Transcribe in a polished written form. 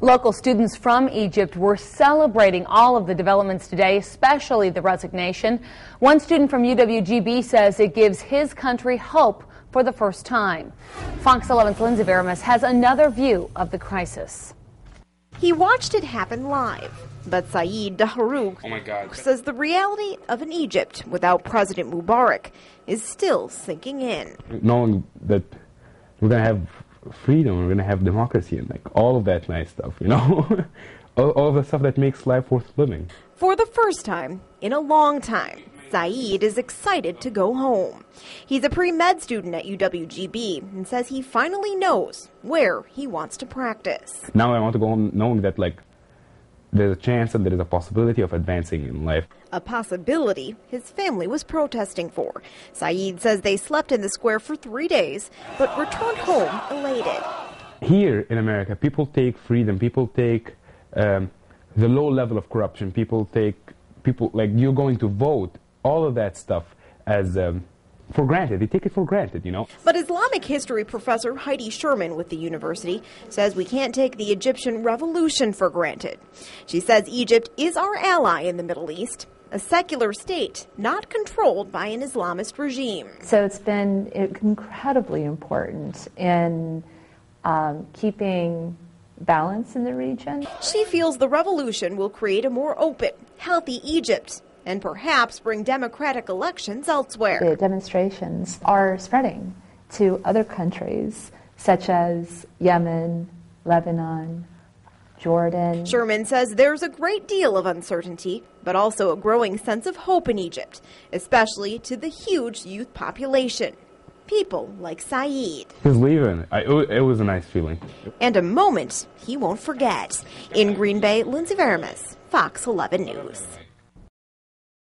Local students from Egypt were celebrating all of the developments today, especially the resignation. One student from UWGB says it gives his country hope for the first time. Fox 11's Lindsay Veramis has another view of the crisis. He watched it happen live, but Saeed Daharouk says the reality of an Egypt without President Mubarak is still sinking in. Knowing that we're going to have freedom, we're going to have democracy and like all of that nice stuff, you know, all the stuff that makes life worth living. For the first time in a long time, Saeed is excited to go home. He's a pre-med student at UWGB and says he finally knows where he wants to practice. Now I want to go home knowing that like there's a chance and there is a possibility of advancing in life. A possibility his family was protesting for. Saeed says they slept in the square for 3 days, but returned home elated. Here in America, people take freedom, people take the low level of corruption, people like you're going to vote, all of that stuff as for granted. They take it for granted, you know. But Islamic history professor Heidi Sherman with the university says we can't take the Egyptian revolution for granted. She says Egypt is our ally in the Middle East, a secular state not controlled by an Islamist regime. So it's been incredibly important in keeping balance in the region. She feels the revolution will create a more open, healthy Egypt and perhaps bring democratic elections elsewhere. The demonstrations are spreading to other countries such as Yemen, Lebanon, Jordan. Sherman says there's a great deal of uncertainty, but also a growing sense of hope in Egypt, especially to the huge youth population. People like Saeed. He's leaving. It was a nice feeling. And a moment he won't forget. In Green Bay, Lindsay Veramis, Fox 11 News.